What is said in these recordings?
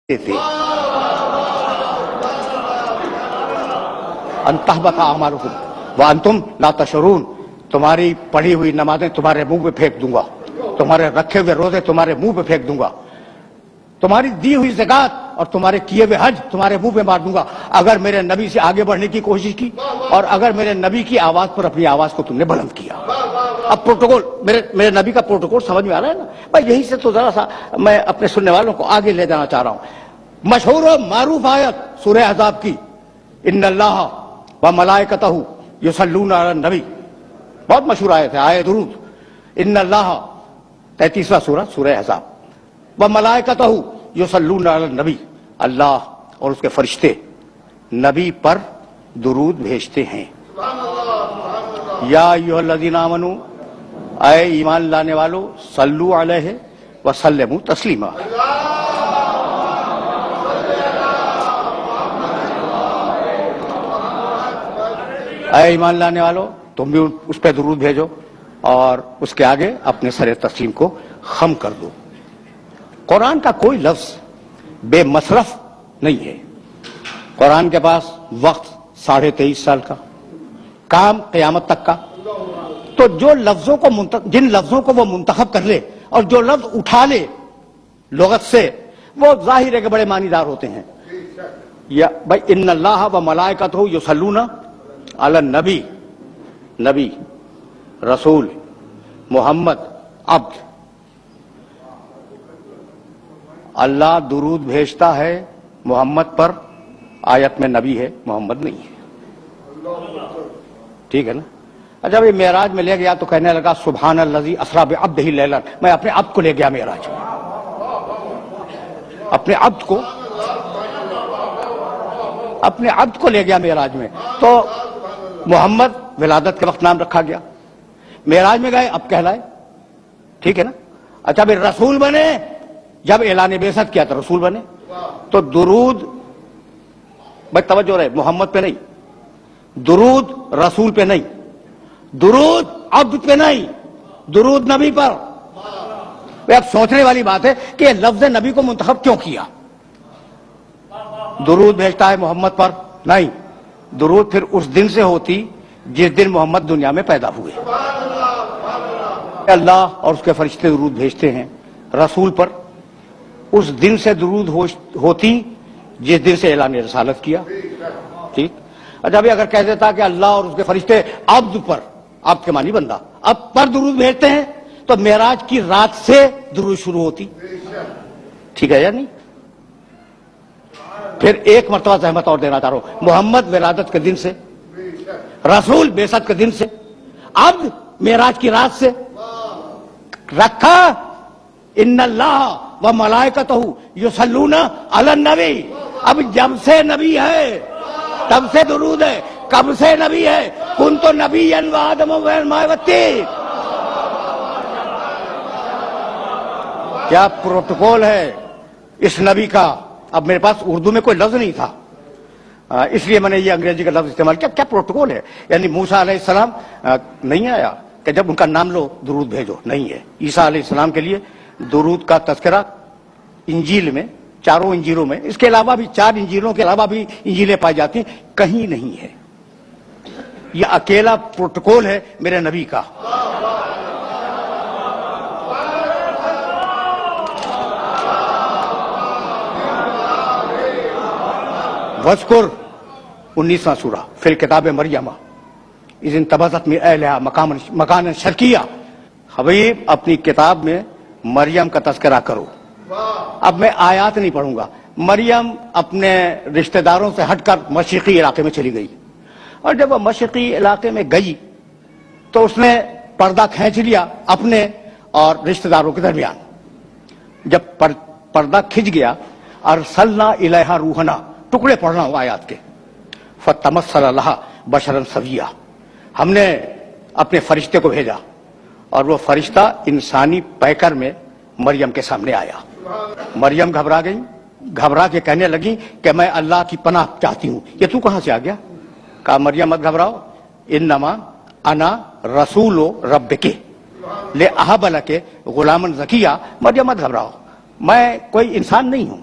تھے انتہبط اعمالکم وانتم لا تشعرون، تمہاری پڑھی ہوئی نمازیں تمہارے منہ پہ پھینک دوں گا، تمہارے رکھے ہوئے روزے تمہارے منہ پہ پھینک دوں گا، تمہاری دی ہوئی زکات اور تمہارے کیے ہوئے حج تمہارے منہ پہ مار دوں گا اگر میرے نبی سے آگے بڑھنے کی کوشش کی اور اگر میرے نبی کی آواز پر اپنی آواز کو تم نے بلند کیا۔ اب پروٹوکول میرے نبی کا پروٹوکول سمجھ میں آ رہا ہے نا بھائی؟ یہی سے تو ذرا سا میں اپنے سننے والوں کو آگے لے جانا چاہ رہا ہوں۔ مشہور و معروف آیت سورہ احزاب کی، ان اللہ و ملائکتہ یصلون علی النبی، بہت مشہور آیت ہے، آیت درود۔ ان اللہ 33واں سورہ احزاب، و ملائکتہ یصلون علی النبی، اللہ اور اس کے فرشتے نبی پر درود بھیجتے ہیں۔ یا ایھا الذین آمنوا، اے ایمان لانے والو، صلو علیہ وسلموا تسلیما۔ اے ایمان لانے والو، تم بھی اس پہ درود بھیجو اور اس کے آگے اپنے سر تسلیم کو خم کر دو۔ قرآن کا کوئی لفظ بے مصرف نہیں ہے۔ قرآن کے پاس وقت 23.5 سال کا، کام قیامت تک کا، تو جو لفظوں کو جن لفظوں کو وہ منتخب کر لے اور جو لفظ اٹھا لے لغت سے، وہ ظاہر ہے کہ بڑے معنی دار ہوتے ہیں۔ یا بھائی ان اللہ و ملائکتہ یصلون علی النبی، نبی، رسول، محمد، عبد، اللہ درود بھیجتا ہے محمد پر، آیت میں نبی ہے، محمد نہیں ہے، ٹھیک ہے نا؟ اچھا بھائی معراج میں لے گیا تو کہنے لگا سبحان الذی اسری بعبدہ لیلا، میں اپنے عبد کو لے گیا معراج میں، اپنے عبد کو لے گیا معراج میں، تو محمد ولادت کے وقت نام رکھا گیا، معراج میں گئے اب کہلائے، ٹھیک ہے نا؟ اچھا بھائی رسول بنے، جب اعلان بعثت کیا تو رسول بنے، تو درود بھائی توجہ رہے، محمد پہ نہیں، درود رسول پہ نہیں، درود عبد پہ نہیں، درود نبی پر۔ اب سوچنے والی بات ہے کہ لفظ نبی کو منتخب کیوں کیا؟ درود بھیجتا ہے محمد پر، نہیں، درود پھر اس دن سے ہوتی جس دن محمد دنیا میں پیدا ہوئے۔ اللہ اور اس کے فرشتے درود بھیجتے ہیں رسول پر، اس دن سے درود ہوتی جس دن سے اعلان رسالت کیا، ٹھیک؟ اچھا بھی اگر کہہ دیتا کہ اللہ اور اس کے فرشتے عبد پر، عبد کے معنی بندہ، اب پر درود بھیجتے ہیں، تو معراج کی رات سے درود شروع ہوتی، ٹھیک ہے یا نہیں؟ پھر ایک مرتبہ زحمت اور دینا چاہ رہا ہوں، محمد ولادت کے دن سے، رسول بعثت کے دن سے، عبد معراج کی رات سے رکھا۔ ان اللہ و ملائکتہ یصلون علی النبی، اب جب سے نبی ہے تب سے درود ہے، کب سے نبی ہے؟ کنت نبیا وآدم بین الماء والطین۔ کیا پروٹوکول ہے اس نبی کا؟ اب میرے پاس اردو میں کوئی لفظ نہیں تھا، اس لیے میں نے یہ انگریزی کا لفظ استعمال کیا۔ کیا پروٹوکول ہے؟ یعنی موسیٰ علیہ السلام نہیں آیا کہ جب ان کا نام لو درود بھیجو، نہیں ہے۔ عیسیٰ علیہ السلام کے لیے درود کا تذکرہ انجیل میں، چاروں انجیلوں میں، اس کے علاوہ بھی 4 انجیلوں کے علاوہ بھی انجیلیں پائی جاتی ہیں، کہیں نہیں ہے۔ یہ اکیلا پروٹوکول ہے میرے نبی کا۔ وذکر 19واں سورہ فی الکتاب مریم اذ انتبذت من اہلہا مکانا شرقیہ، حبیب اپنی کتاب میں مریم کا تذکرہ کرو۔ اب میں آیات نہیں پڑھوں گا۔ مریم اپنے رشتہ داروں سے ہٹ کر مشرقی علاقے میں چلی گئی، اور جب وہ مشرقی علاقے میں گئی تو اس نے پردہ کھینچ لیا اپنے اور رشتہ داروں کے درمیان۔ جب پردہ کھنچ گیا، ارسلنا الیہا روحنا، ٹکڑے پڑھ رہا ہوں آیات کے، فتمثل لہا بشرا سویا، ہم نے اپنے فرشتے کو بھیجا اور وہ فرشتہ انسانی پیکر میں مریم کے سامنے آیا۔ مریم گھبرا گئی، گھبرا کے کہنے لگی کہ میں اللہ کی پناہ چاہتی ہوں۔ یہ تو کہاں سے آ گیا؟ کہا مریم مت گھبراؤ، انما انا رسول ربک لأہب لک غلاما زکیہ، مریم مت گھبراؤ، میں کوئی انسان نہیں ہوں،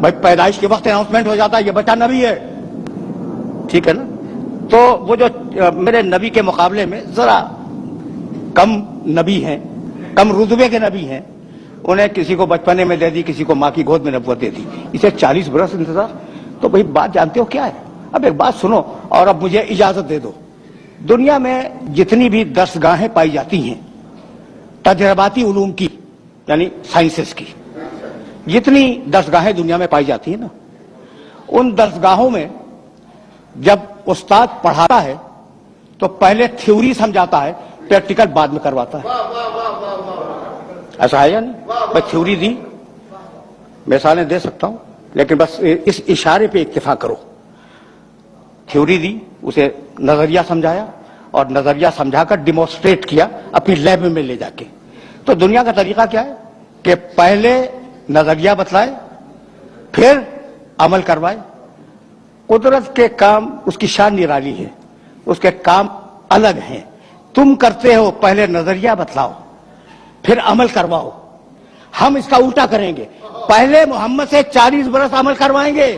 بھائی پیدائش کے وقت اناؤنسمنٹ ہو جاتا ہے یہ بچہ نبی ہے، ٹھیک ہے نا؟ تو وہ جو میرے نبی کے مقابلے میں ذرا کم نبی ہیں، کم رتبے کے نبی ہیں، انہیں کسی کو بچپنے میں دے دی، کسی کو ماں کی گود میں نبوت دے دی، اسے 40 برس انتظار۔ تو بھائی بات جانتے ہو کیا ہے؟ اب ایک بات سنو اور اب مجھے اجازت دے دو۔ دنیا میں جتنی بھی درسگاہیں پائی جاتی ہیں تجرباتی علوم کی، یعنی سائنسز کی، جتنی درسگاہیں دنیا میں پائی جاتی ہیں نا، ان درسگاہوں میں جب استاد پڑھاتا ہے تو پہلے تھیوری سمجھاتا ہے، پریکٹیکل بعد میں کرواتا ہے۔ ایسا ہے یا نہیں؟ میں تھیوری دی، مثالیں دے سکتا ہوں لیکن بس اس اشارے پہ اکتفا کرو۔ تھیوری دی، اسے نظریہ سمجھایا اور نظریہ سمجھا کر ڈیمونسٹریٹ کیا اپنی لیب میں لے جا کے۔ تو دنیا کا طریقہ کیا ہے کہ پہلے نظریہ بتلائے پھر عمل کروائے۔ قدرت کے کام اس کی شان نرالی ہے، اس کے کام الگ ہیں۔ تم کرتے ہو پہلے نظریہ بتلاؤ پھر عمل کرواؤ، ہم اس کا الٹا کریں گے، پہلے محمد سے 40 برس عمل کروائیں گے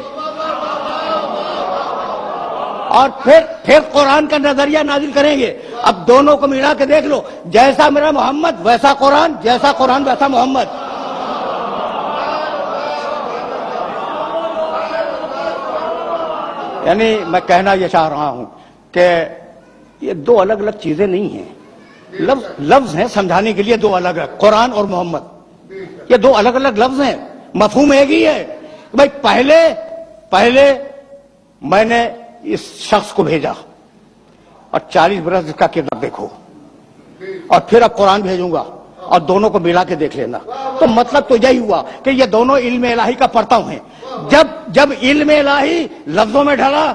اور پھر قرآن کا نظریہ نازل کریں گے۔ اب دونوں کو ملا کے دیکھ لو، جیسا میرا محمد ویسا قرآن، جیسا قرآن ویسا محمد۔ یعنی میں کہنا یہ چاہ رہا ہوں کہ یہ دو الگ الگ چیزیں نہیں ہیں، لفظ ہیں سمجھانے کے لیے دو الگ الگ، قرآن اور محمد یہ دو الگ الگ لفظ ہیں، مفہوم ایک ہی ہے۔ بھائی پہلے میں نے اس شخص کو بھیجا اور 40 برس اس کا کردار دیکھو، اور پھر اب قرآن بھیجوں گا اور دونوں کو ملا کے دیکھ لینا۔ تو مطلب تو یہی ہوا کہ یہ دونوں علم الہی کا پرتو ہیں۔ جب علم الہی لفظوں میں ڈھلا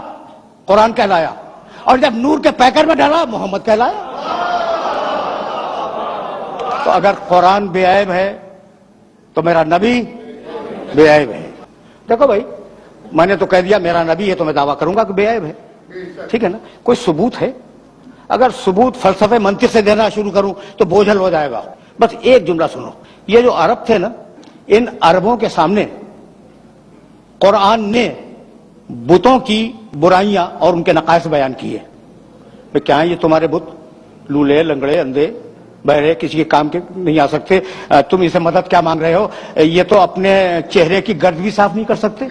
قرآن کہلایا، اور جب نور کے پیکر میں ڈھلا محمد کہلایا۔ تو اگر قرآن بے عیب ہے تو میرا نبی بے عیب ہے۔ دیکھو بھائی، میں نے تو کہہ دیا میرا نبی ہے تو میں دعویٰ کروں گا کہ بے عیب ہے، ٹھیک ہے نا؟ کوئی ثبوت ہے؟ اگر ثبوت فلسفے منطق سے دینا شروع کروں تو بوجھل ہو جائے گا۔ بس ایک جملہ سنو، یہ جو عرب تھے نا، ان عربوں کے سامنے قرآن نے بتوں کی برائیاں اور ان کے نقائص بیان کیے۔ کیا ہیں یہ تمہارے بت؟ لولے، لنگڑے، اندھے، بہرے، کسی کے کام کے نہیں آ سکتے، تم اسے مدد کیا مانگ رہے ہو؟ یہ تو اپنے چہرے کی گرد بھی صاف نہیں کر سکتے۔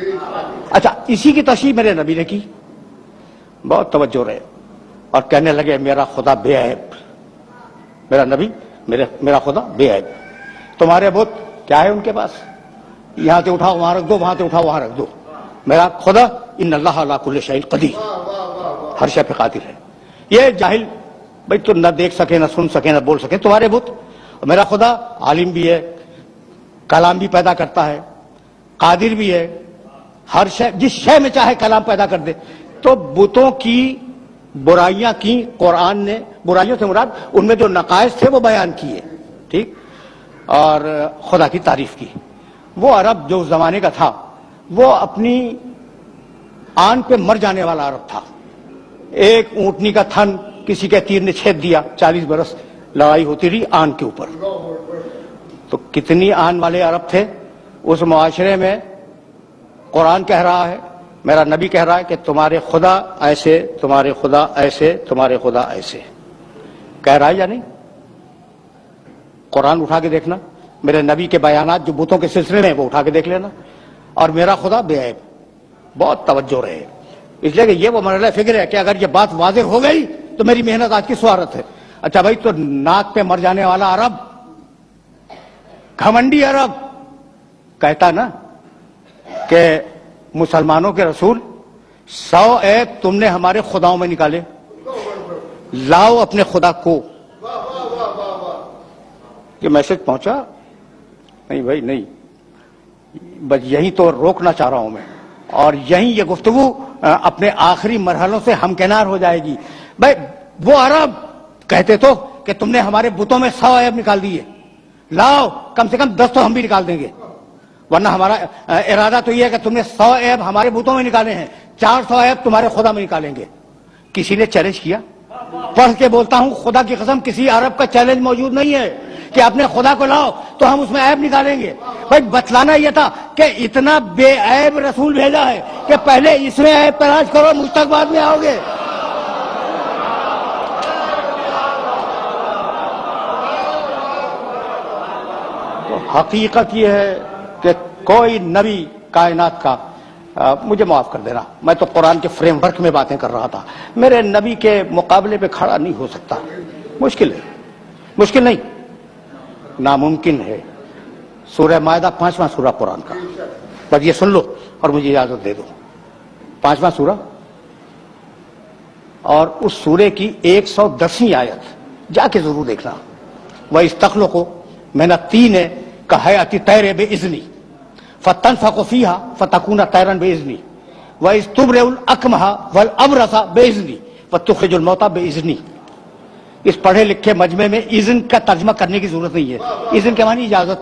اچھا، اسی کی تشریح میرے نبی نے کی، بہت توجہ رہے، اور کہنے لگے میرا خدا بے عیب، میرا نبی میرا خدا بے عیب۔ تمہارے بت کیا ہے ان کے پاس؟ یہاں سے اٹھاؤ وہاں رکھ دو، وہاں سے اٹھاؤ وہاں رکھ دو۔ میرا خدا ان اللہ علی کل شیء قدیر، ہر شے پہ قادر ہے۔ یہ جاہل بھائی تو نہ دیکھ سکے، نہ سن سکے، نہ بول سکے تمہارے بت۔ میرا خدا عالم بھی ہے، کلام بھی پیدا کرتا ہے، قادر بھی ہے، ہر شے جس شے میں چاہے کلام پیدا کر دے۔ تو بتوں کی برائیاں کی قرآن نے، برائیوں سے مراد ان میں جو نقائص تھے وہ بیان کیے، ٹھیک، اور خدا کی تعریف کی۔ وہ عرب جو اس زمانے کا تھا وہ اپنی آن پہ مر جانے والا عرب تھا۔ ایک اونٹنی کا تھن کسی کے تیر نے چھید دیا، 40 برس لڑائی ہوتی رہی آن کے اوپر۔ تو کتنی آن والے عرب تھے اس معاشرے میں۔ قرآن کہہ رہا ہے، میرا نبی کہہ رہا ہے کہ تمہارے خدا ایسے، تمہارے خدا ایسے، تمہارے خدا ایسے، کہہ رہا ہے یا نہیں؟ قرآن اٹھا کے دیکھنا، میرے نبی کے بیانات جو بتوں کے سلسلے میں وہ اٹھا کے دیکھ لینا، اور میرا خدا بے عیب۔ بہت توجہ رہے، اس لیے کہ یہ وہ مرحلہ فکر ہے کہ اگر یہ بات واضح ہو گئی تو میری محنت آج کی سوارت ہے۔ اچھا بھائی، تو ناک پہ مر جانے والا عرب، گھمنڈی عرب کہتا نا کہ مسلمانوں کے رسول 100 عیب تم نے ہمارے خداؤں میں نکالے، لاؤ اپنے خدا کو۔ یہ میسج پہنچا؟ نہیں بھائی نہیں، بس یہی تو روکنا چاہ رہا ہوں میں، اور یہیں یہ گفتگو اپنے آخری مرحلوں سے ہمکنار ہو جائے گی۔ بھائی وہ عرب کہتے تو کہ تم نے ہمارے بتوں میں 100 عیب نکال دیے، لاؤ کم سے کم 10 تو ہم بھی نکال دیں گے، ورنہ ہمارا ارادہ تو یہ ہے کہ تم نے 100 عیب ہمارے بتوں میں نکالے ہیں، 400 عیب تمہارے خدا میں نکالیں گے۔ کسی نے چیلنج کیا؟ پڑھ کے بولتا ہوں خدا کی قسم، کسی عرب کا چیلنج موجود نہیں ہے کہ اپنے خدا کو لاؤ تو ہم اس میں عیب نکالیں گے. بھائی بتلانا یہ تھا کہ اتنا بے عیب رسول بھیجا ہے کہ پہلے اس میں عیب تلاش کرو، مجھ تک بعد میں آؤ گے. حقیقت یہ ہے کہ کوئی نبی کائنات کا مجھے معاف کر دینا، میں تو قرآن کے فریم ورک میں باتیں کر رہا تھا، میرے نبی کے مقابلے پہ کھڑا نہیں ہو سکتا. مشکل ہے، مشکل نہیں، ناممکن ہے. سورہ مائدہ 5واں سورہ قرآن کا، بس یہ سن لو اور مجھے اجازت دے دو. 5واں سورہ اور اس سورے کی 110ویں آیت جا کے ضرور دیکھنا. وَإِسْتَخْلُقُ مِنَ الطِّينِ كَهَيْئَةِ الطَّيْرِ بِإِذْنِي فَتَنْفَخُ فِيهَا فَتَكُونُ طَيْرًا بِإِذْنِي وَإِذْ تُبْرِئُ الْأَكْمَحَ وَالْأَبْرَصَ بِإِذْنِي وَتُخْرِجُ الْمَوْتَى بِإِذْنِي. اس پڑھے لکھے مجمع میں اذن کا ترجمہ کرنے کی ضرورت نہیں ہے. اذن کے معنی اجازت.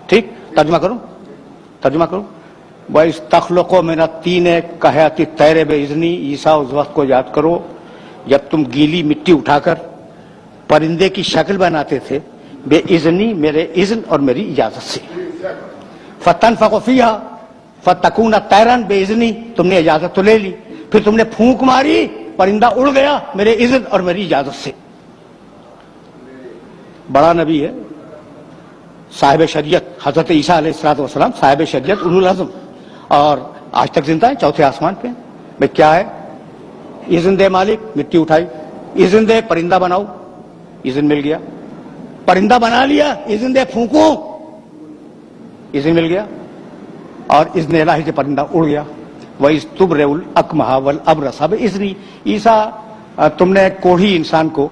ٹھیک، ترجمہ کروں. وَإِسْتَخْلُقُ مِنَ الطِّينِ كَهَيْئَةِ الطَّيْرِ بِإِذْنِي. عیسیٰ اس وقت کو یاد کرو جب تم گیلی مٹی اٹھا کر پرندے کی شکل بناتے تھے، بے اذنی، میرے اذن اور میری اجازت سے. فَتَنْفَخُ فِيهَا فَتَكُونَ طَيْرًا بِإِذْنِي. تم نے اجازت تو لے لی، پھر تم نے پھونک ماری، پرندہ اڑ گیا میرے اذن اور میری اجازت سے. بڑا نبی ہے، صاحب شریعت، حضرت عیسیٰ علیہ السلام صاحب شریعت، اولو العزم، اور آج تک زندہ ہے، چوتھے آسمان پہ. میں کیا ہے؟ اذن دے مالک، مٹی اٹھائی، اذن دے پرندہ بناؤ، اذن مل گیا. پرندہ بنا لیا، اذن دے پھونکو، اذن مل گیا، اور اذن الہی سے پرندہ اڑ گیا. وَإِذْ تُبْرِئُ الْأَكْمَحَ وَالْأَبْرَصَ بِإِذْنِي. عیسیٰ تم نے کوڑھی انسان کو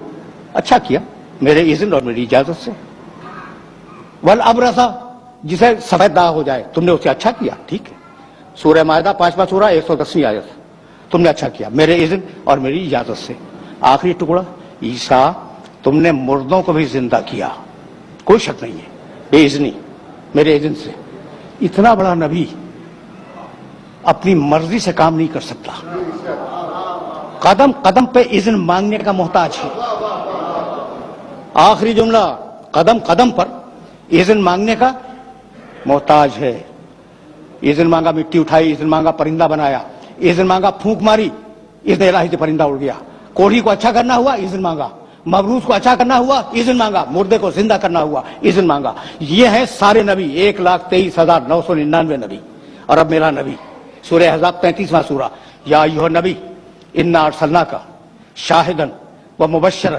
اچھا کیا میرے اذن اور میری اجازت سے. وَالْأَبْرَصَ جسے سفید داغ ہو جائے تم نے اسے اچھا کیا. ٹھیک ہے، سورہ مائدہ 5واں سورہ 110ویں آیت، تم نے اچھا کیا میرے اذن اور میری اجازت سے. آخری ٹکڑا، عیسیٰ تم نے مردوں کو بھی زندہ کیا، کوئی شک نہیں ہے، بے اذنی، میرے اذن سے. اتنا بڑا نبی اپنی مرضی سے کام نہیں کر سکتا، قدم قدم پہ اذن مانگنے کا محتاج ہے. آخری جملہ، قدم قدم پر اذن مانگنے کا محتاج ہے. اذن مانگا، مٹی اٹھائی، اذن مانگا، پرندہ بنایا، اذن مانگا، پھونک ماری، اذن الہی سے پرندہ اڑ گیا. کوڑھی کو اچھا کرنا ہوا، اذن مانگا. مبروس کو اچھا کرنا ہوا، اذن مانگا. مردے کو زندہ کرنا ہوا، اذن مانگا. یہ ہیں سارے نبی، 1,23,999 نبی. اور اب میرا نبی، سورہ احزاب 35واں سورہ. یا ایھا النبی انا ارسلناک شاہدا ومبشرا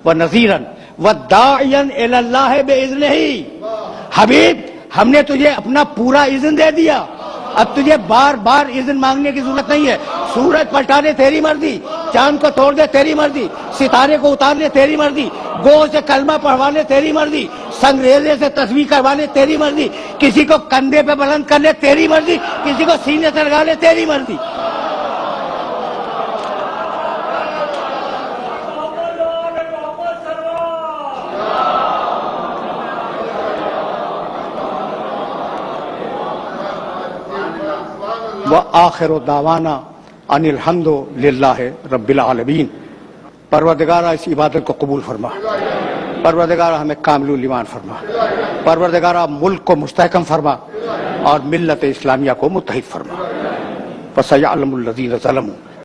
ونذیرا وداعیا الی اللہ باذنہ. حبیب ہم نے تجھے اپنا پورا اذن دے دیا، اب تجھے بار بار اذن مانگنے کی ضرورت نہیں ہے. سورج پلٹا دے تیری مرضی، چاند کو توڑ دے تیری مرضی، ستارے کو اتار لے تیری مرضی، گو سے کلمہ پڑھوا لے تیری مرضی، سنگریزے سے تسبیح کروا لے تیری مرضی، کسی کو کندھے پہ بلند کر لے تیری مرضی، کسی کو سینے سے لگا لے تیری مرضی. وآخر دعوانا ان الحمد للہ رب العالمین. پروردگارہ اس عبادت کو قبول فرما، پروردگارہ ہمیں کامل ایمان فرما، پروردگارہ ملک کو مستحکم فرما اور ملت اسلامیہ کو متحد فرما. فسيعلم الذين ظلموا